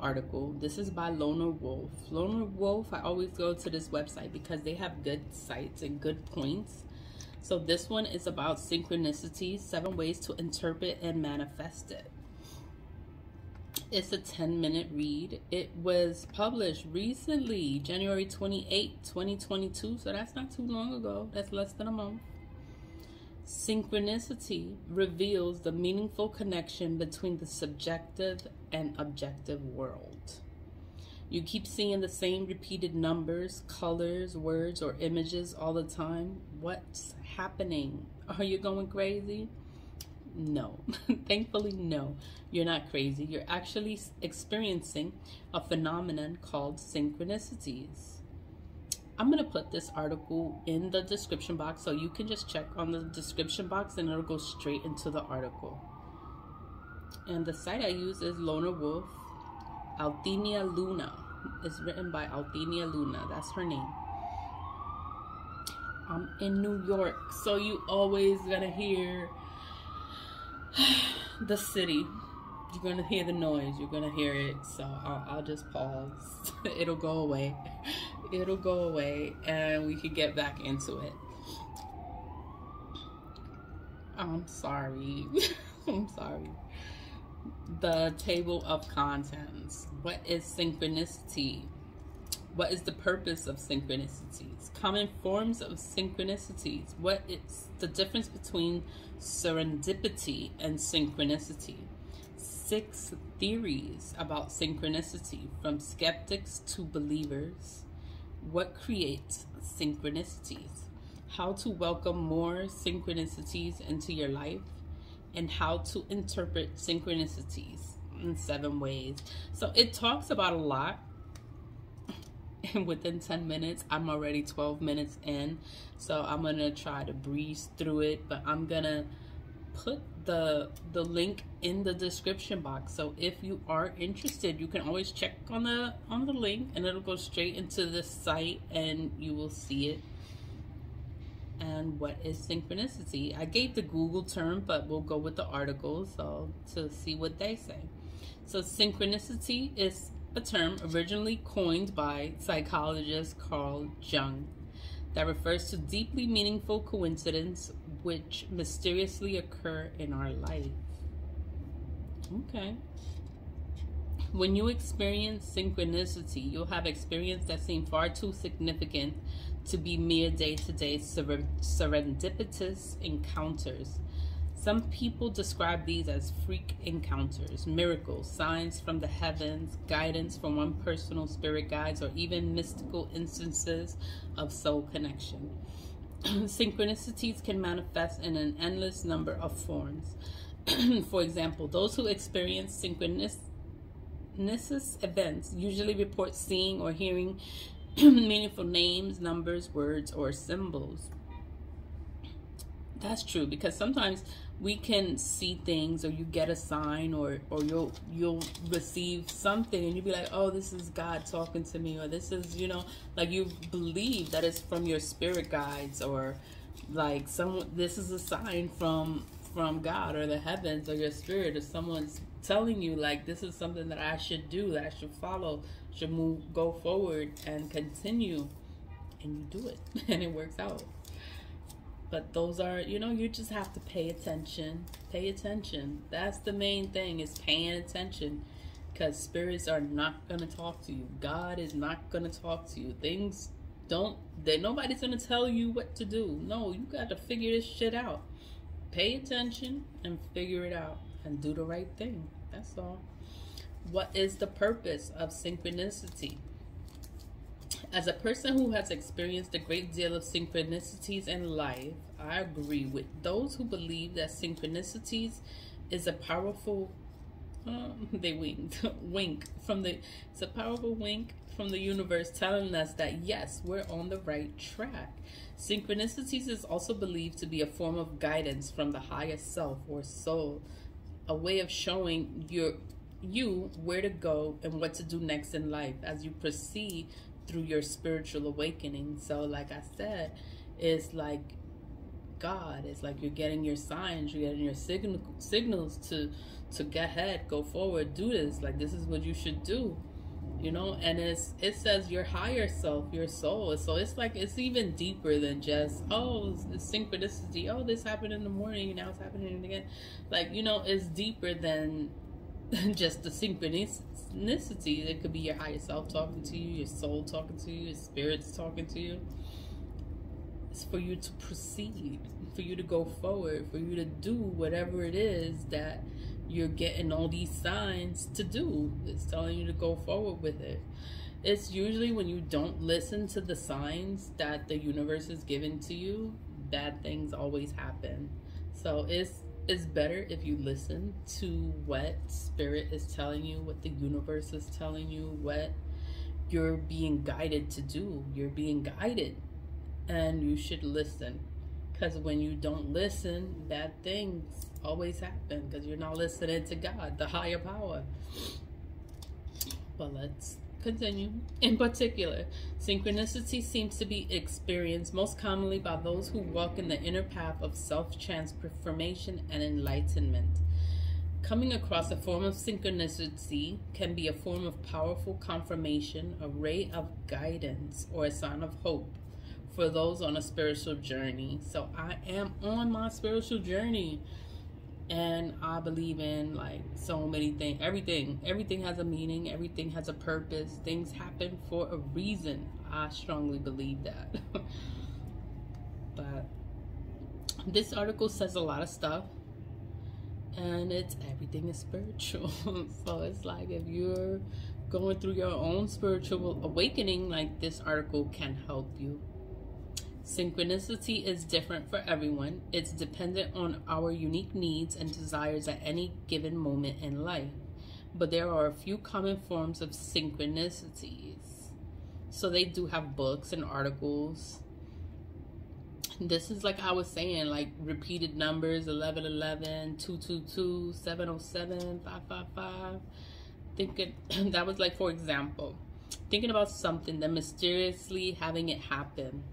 article. This is by Lonerwolf. Lonerwolf, I always go to this website because they have good sites and good points. So this one is about synchronicities, 7 ways to interpret and manifest it. It's a 10-minute read. It was published recently, January 28, 2022. So that's not too long ago. That's less than a month. Synchronicity reveals the meaningful connection between the subjective and objective world. You keep seeing the same repeated numbers, colors, words, or images all the time. What's happening? Are you going crazy? No. Thankfully, no. You're not crazy. You're actually experiencing a phenomenon called synchronicities. I'm going to put this article in the description box so you can just check on the description box and it'll go straight into the article. And the site I use is Lonerwolf. Althenia Luna. It's written by Althenia Luna. That's her name. I'm in New York, so you always gonna hear the city. You're gonna hear the noise. You're gonna hear it. So I'll just pause. It'll go away. It'll go away, and we can get back into it. I'm sorry. I'm sorry. The table of contents. What is synchronicity? What is the purpose of synchronicities? Common forms of synchronicities. What is the difference between serendipity and synchronicity? 6 theories about synchronicity, from skeptics to believers. What creates synchronicities? How to welcome more synchronicities into your life, and how to interpret synchronicities in 7 ways. So it talks about a lot. And within 10 minutes, I'm already 12 minutes in. So I'm going to try to breeze through it. But I'm going to put the link in the description box. So if you are interested, you can always check on the link. And it'll go straight into the site and you will see it. And what is synchronicity? I gave the Google term, but we'll go with the article so to see what they say. So synchronicity is a term originally coined by psychologist Carl Jung that refers to deeply meaningful coincidence which mysteriously occur in our life. Okay. When you experience synchronicity, you'll have experiences that seem far too significant to be mere day-to-day serendipitous encounters. Some people describe these as freak encounters, miracles, signs from the heavens, guidance from one personal spirit guides, or even mystical instances of soul connection. Synchronicities can manifest in an endless number of forms. For example, those who experience synchronicity events usually report seeing or hearing meaningful names, numbers, words, or symbols. That's true, because sometimes we can see things, or you get a sign, or you'll receive something and you'll be like, oh, this is God talking to me, or this is, you know, like you believe that it's from your spirit guides, or like this is a sign from God or the heavens or your spirit, or someone's telling you like this is something that I should do, that I should follow, should go forward and continue, and you do it and it works out. But those are, you know, you just have to pay attention. Pay attention. That's the main thing, is paying attention, because spirits are not going to talk to you. God is not going to talk to you. Nobody's going to tell you what to do. No, you got to figure this shit out. Pay attention and figure it out and do the right thing. That's all. What is the purpose of synchronicity? As a person who has experienced a great deal of synchronicities in life, I agree with those who believe that synchronicities is a powerful it's a powerful wink from the universe telling us that yes, we're on the right track. Synchronicities is also believed to be a form of guidance from the higher self or soul, a way of showing you where to go and what to do next in life as you proceed through your spiritual awakening. So like I said, it's like God. It's like you're getting your signs, you're getting your signals to go ahead, go forward, do this. Like, this is what you should do, you know. And it says your higher self, your soul. So it's like, it's even deeper than just, oh, it's synchronicity, oh, this happened in the morning, now it's happening again. Like, you know, it's deeper than just the synchronicity. It could be your higher self talking to you, your soul talking to you, your spirit's talking to you. It's for you to proceed, for you to go forward, for you to do whatever it is that you're getting all these signs to do. It's telling you to go forward with it. It's usually when you don't listen to the signs that the universe is giving to you, bad things always happen. So it's better if you listen to what spirit is telling you, what the universe is telling you, what you're being guided to do. You're being guided, and you should listen. Because when you don't listen, bad things always happen, because you're not listening to God, the higher power. But let's continue. In particular, synchronicity seems to be experienced most commonly by those who walk in the inner path of self-transformation and enlightenment. Coming across a form of synchronicity can be a form of powerful confirmation, a ray of guidance, or a sign of hope for those on a spiritual journey. So I am on my spiritual journey, and I believe in like so many things. Everything has a meaning, everything has a purpose. Things happen for a reason. I strongly believe that. But this article says a lot of stuff, and it's everything is spiritual. So it's like, if you're going through your own spiritual awakening, like, this article can help you. Synchronicity is different for everyone. It's dependent on our unique needs and desires at any given moment in life. But there are a few common forms of synchronicities. So they do have books and articles. This is, like I was saying, like repeated numbers: 1111, 222, 707, 555. Thinking that was like, for example, thinking about something, then mysteriously having it happen.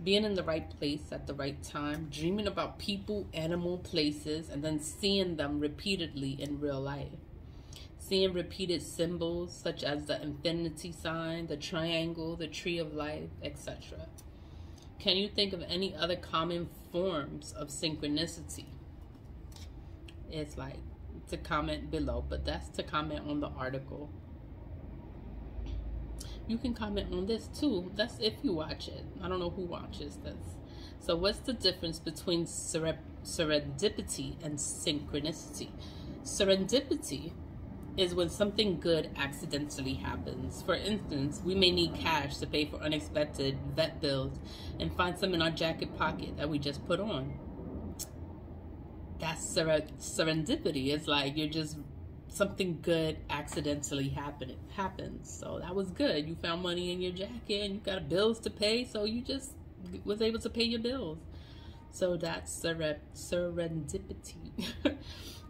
Being in the right place at the right time, dreaming about people, animal, places, and then seeing them repeatedly in real life. Seeing repeated symbols such as the infinity sign, the triangle, the tree of life, etc. Can you think of any other common forms of synchronicity? It's like to comment below, but that's to comment on the article. You can comment on this too. That's if you watch it. I don't know who watches this. So what's the difference between serendipity and synchronicity? Serendipity is when something good accidentally happens. For instance, we may need cash to pay for unexpected vet bills and find some in our jacket pocket that we just put on. That's serendipity. It's like you're just, something good accidentally happens. So that was good. You found money in your jacket and you got bills to pay, so you just was able to pay your bills. So that's serendipity.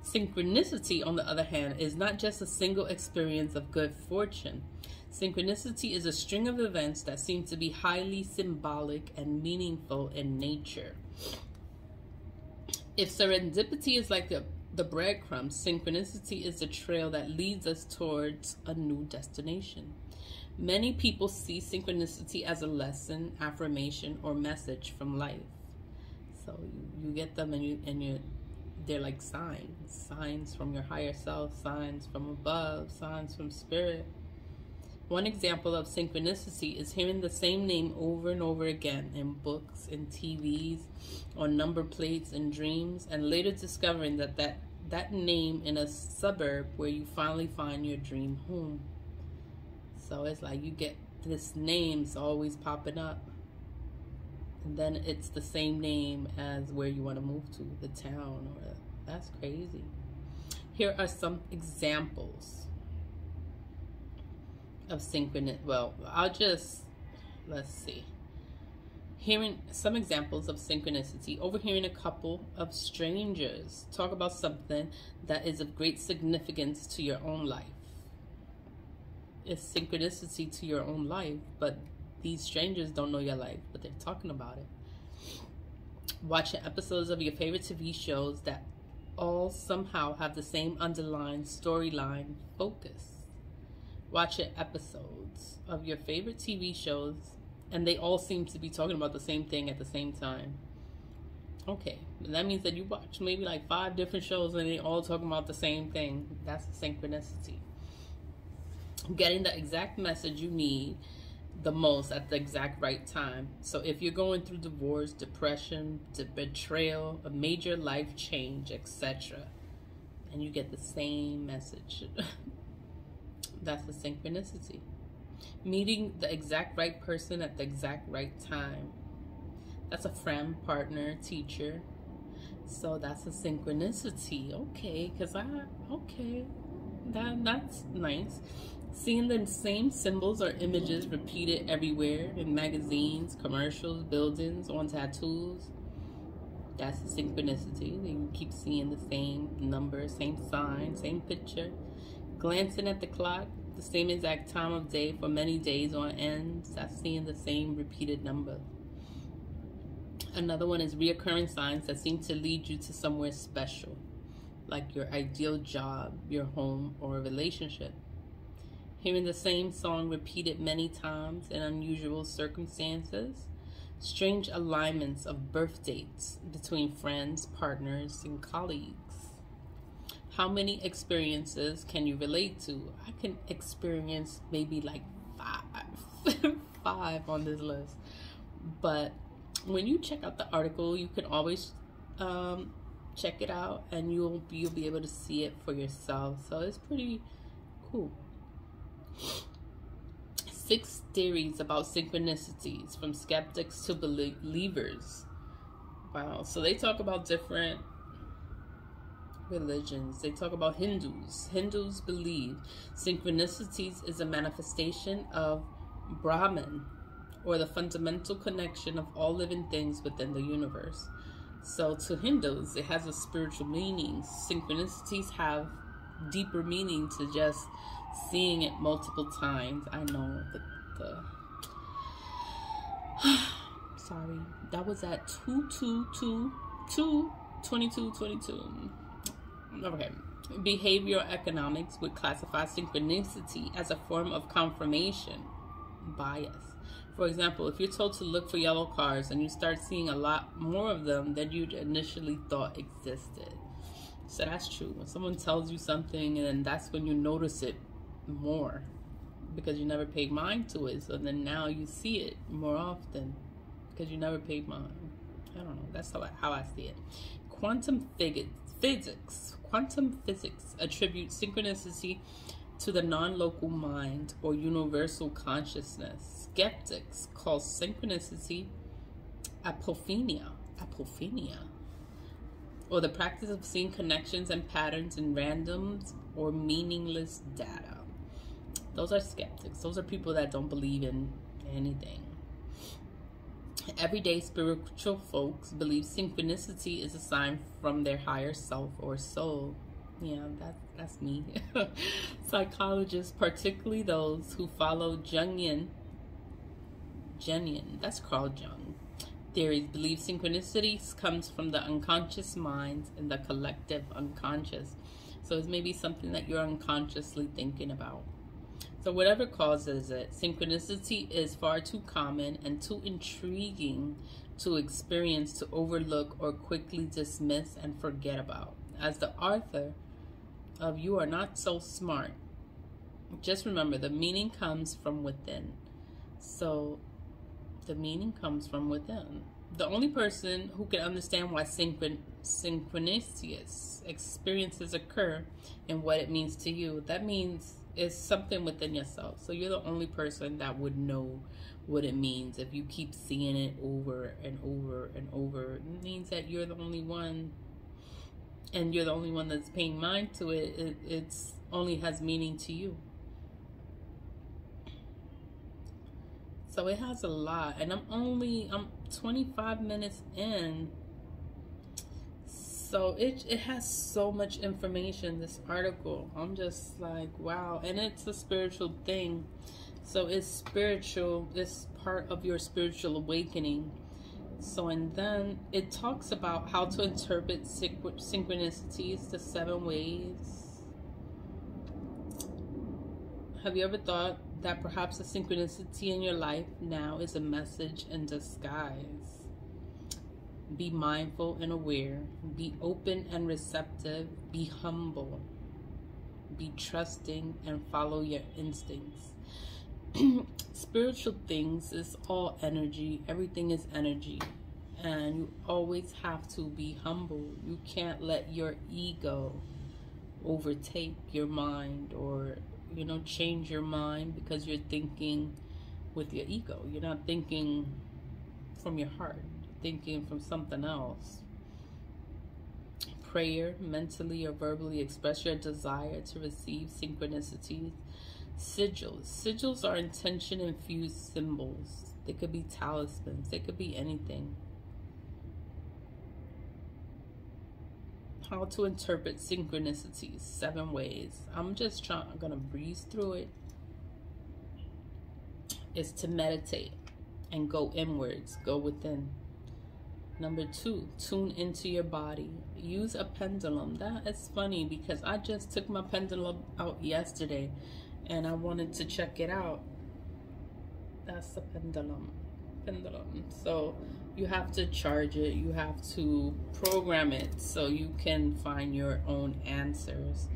Synchronicity, on the other hand, is not just a single experience of good fortune. Synchronicity is a string of events that seem to be highly symbolic and meaningful in nature. If serendipity is like the breadcrumbs, synchronicity is the trail that leads us towards a new destination. Many people see synchronicity as a lesson, affirmation, or message from life. So you get them, and they're like signs from your higher self, signs from above, signs from spirit. One example of synchronicity is hearing the same name over and over again in books, in TVs, on number plates, in dreams, and later discovering that name in a suburb where you finally find your dream home. So it's like you get this name's always popping up, and then it's the same name as where you want to move to, the town, or that's crazy. Here are some examples of synchronicity. Well, let's see. Hearing some examples of synchronicity: overhearing a couple of strangers talk about something that is of great significance to your own life. It's synchronicity to your own life, but these strangers don't know your life, but they're talking about it. Watching episodes of your favorite TV shows that all somehow have the same underlying storyline focus. Watching episodes of your favorite TV shows and they all seem to be talking about the same thing at the same time. Okay, that means that you watch maybe like 5 different shows and they all talking about the same thing. That's synchronicity. Getting the exact message you need the most at the exact right time. So if you're going through divorce, depression, betrayal, a major life change, etc., and you get the same message, that's a synchronicity. Meeting the exact right person at the exact right time. That's a friend, partner, teacher. So that's a synchronicity. Okay, that's nice. Seeing the same symbols or images repeated everywhere in magazines, commercials, buildings, on tattoos. That's a synchronicity. You keep seeing the same number, same sign, same picture. Glancing at the clock, the same exact time of day for many days on end. That's seeing the same repeated number. Another one is reoccurring signs that seem to lead you to somewhere special, like your ideal job, your home, or a relationship. Hearing the same song repeated many times in unusual circumstances. Strange alignments of birth dates between friends, partners, and colleagues. How many experiences can you relate to? I can experience maybe like 5 5 on this list. But when you check out the article, you can always check it out and you'll be able to see it for yourself. So it's pretty cool. 6 theories about synchronicities from skeptics to believers. Wow. So they talk about different religions. They talk about Hindus. Hindus believe synchronicities is a manifestation of Brahman, or the fundamental connection of all living things within the universe. So to Hindus, it has a spiritual meaning. Synchronicities have deeper meaning to just seeing it multiple times. I know sorry, that was at 2222. Okay. Behavioral economics would classify synchronicity as a form of confirmation bias. For example, if you're told to look for yellow cars and you start seeing a lot more of them than you initially thought existed. So that's true. When someone tells you something, and that's when you notice it more because you never paid mind to it. So then now you see it more often because you never paid mind. I don't know. That's how I see it. Quantum physics attribute synchronicity to the non-local mind or universal consciousness. Skeptics call synchronicity apophenia, or the practice of seeing connections and patterns in random or meaningless data. Those are skeptics. Those are people that don't believe in anything. Everyday spiritual folks believe synchronicity is a sign from their higher self or soul. Yeah, that's me. Psychologists, particularly those who follow Jungian, that's Carl Jung theories, believe synchronicities comes from the unconscious mind and the collective unconscious. So it's maybe something that you're unconsciously thinking about. So whatever causes it, synchronicity is far too common and too intriguing to experience to overlook or quickly dismiss and forget about. As the author of You Are Not So Smart, just remember the meaning comes from within. So the meaning comes from within. The only person who can understand why synchronicities experiences occur and what it means to you, that means it's something within yourself. So you're the only person that would know what it means. If you keep seeing it over and over and over, it means that you're the only one, and you're the only one that's paying mind to it. It's only has meaning to you. So it has a lot, and I'm 25 minutes in. So it has so much information, this article. I'm just like, wow. And it's a spiritual thing. So it's spiritual. It's part of your spiritual awakening. So, and then it talks about how to interpret synchronicities, the 7 ways. Have you ever thought that perhaps a synchronicity in your life now is a message in disguise? Be mindful and aware. Be open and receptive. Be humble. Be trusting and follow your instincts. Spiritual things is all energy. Everything is energy. And you always have to be humble. You can't let your ego overtake your mind, or change your mind because you're thinking with your ego. You're not thinking from your heart. You're thinking from something else. Prayer, mentally or verbally express your desire to receive synchronicities. Sigils are intention infused symbols. They could be talismans. They could be anything. How to interpret synchronicities, 7 ways. I'm gonna breeze through it. Is to meditate and go inwards, go within. Number 2, tune into your body. Use a pendulum. That is funny because I just took my pendulum out yesterday and I wanted to check it out. That's the pendulum. So you have to charge it. You have to program it so you can find your own answers.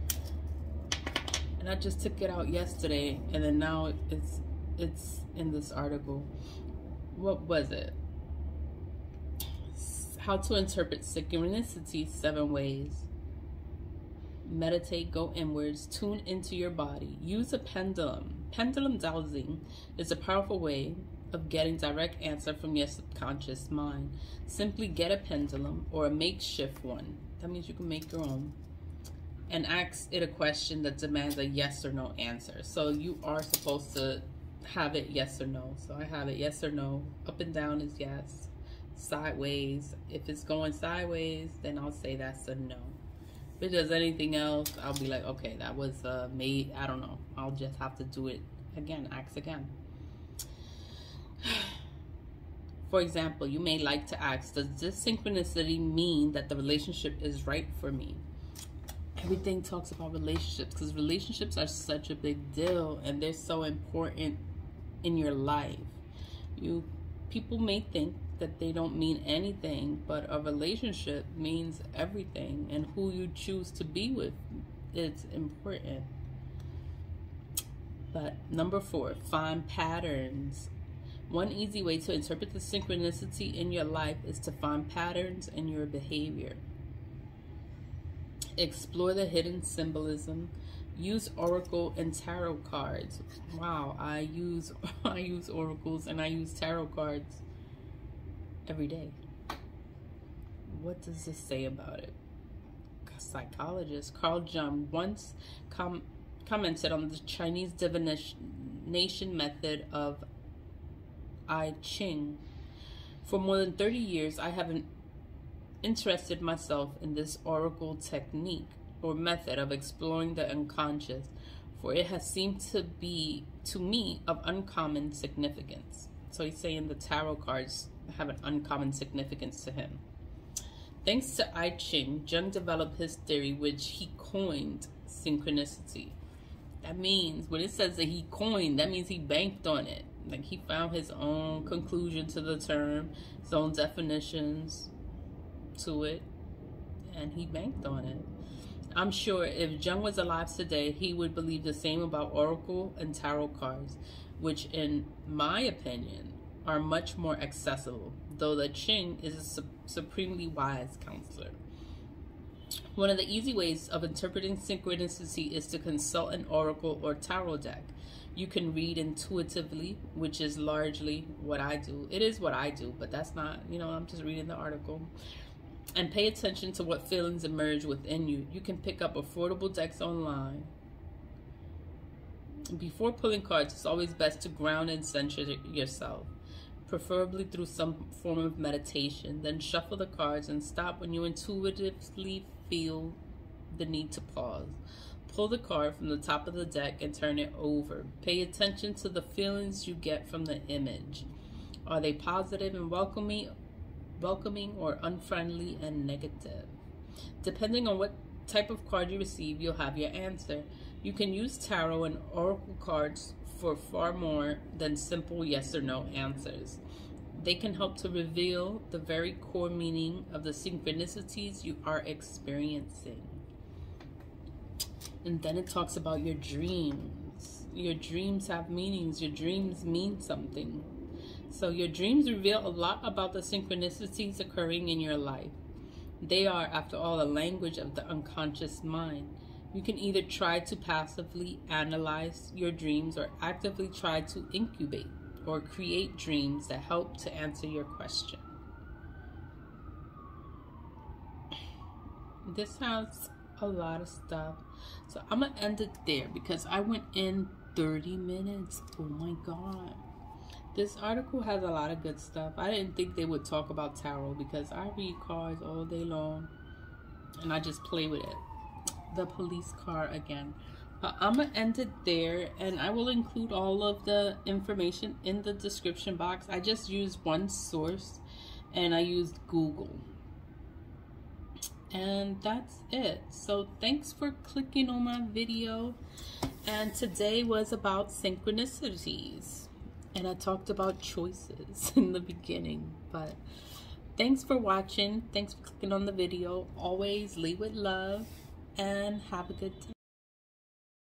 And I just took it out yesterday, and then now it's in this article. What was it? How to interpret synchronicity, 7 ways. Meditate, go inwards, tune into your body. Use a pendulum. Pendulum dowsing is a powerful way of getting direct answer from your subconscious mind. Simply get a pendulum or a makeshift one. That means you can make your own. And ask it a question that demands a yes or no answer. So you are supposed to have it yes or no. So I have it yes or no. Up and down is yes. Sideways. If it's going sideways, then I'll say that's a no. If it does anything else, I'll be like, okay, that was made. I don't know. I'll just have to do it again. Ask again. For example, you may like to ask, does this synchronicity mean that the relationship is right for me? Everything talks about relationships because relationships are such a big deal and they're so important in your life. People may think that they don't mean anything, but a relationship means everything, and who you choose to be with is important. But number 4, find patterns. One easy way to interpret the synchronicity in your life is to find patterns in your behavior. Explore the hidden symbolism. Use oracle and tarot cards. Wow, I use oracles and I use tarot cards every day. What does this say about it? Psychologist Carl Jung once commented on the Chinese divination method of I Ching. For more than 30 years, I have interested myself in this oracle technique or method of exploring the unconscious, for it has seemed to be, to me, of uncommon significance. So he's saying the tarot cards have an uncommon significance to him. Thanks to I Ching, Jung developed his theory, which he coined synchronicity. That means, when it says that he coined, that means he banked on it. Like, he found his own conclusion to the term, his own definitions to it, and he banked on it. I'm sure if Jung was alive today, he would believe the same about oracle and tarot cards, which, in my opinion, are much more accessible, though the Ching is a supremely wise counselor. One of the easy ways of interpreting synchronicity is to consult an oracle or tarot deck. You can read intuitively, which is largely what I do. It is what I do, but that's not, I'm just reading the article. And pay attention to what feelings emerge within you. You can pick up affordable decks online. Before pulling cards, it's always best to ground and center yourself, preferably through some form of meditation. Then shuffle the cards and stop when you intuitively feel the need to pause. Pull the card from the top of the deck and turn it over. Pay attention to the feelings you get from the image. Are they positive and welcoming, welcoming or unfriendly and negative. Depending on what type of card you receive, you'll have your answer. You can use tarot and oracle cards for far more than simple yes or no answers. They can help to reveal the very core meaning of the synchronicities you are experiencing. And then it talks about your dreams. Your dreams have meanings. Your dreams mean something. So your dreams reveal a lot about the synchronicities occurring in your life. They are, after all, a language of the unconscious mind. You can either try to passively analyze your dreams or actively try to incubate or create dreams that help to answer your question. This has a lot of stuff. So I'm going to end it there because I went in 30 minutes. Oh my God. This article has a lot of good stuff. I didn't think they would talk about tarot because I read cards all day long and I just play with it. The police car again. I'm going to end it there, and I will include all of the information in the description box. I just used one source and I used Google. And that's it. So thanks for clicking on my video. And today was about synchronicities. And I talked about choices in the beginning. But thanks for watching. Thanks for clicking on the video. Always lead with love and have a good day.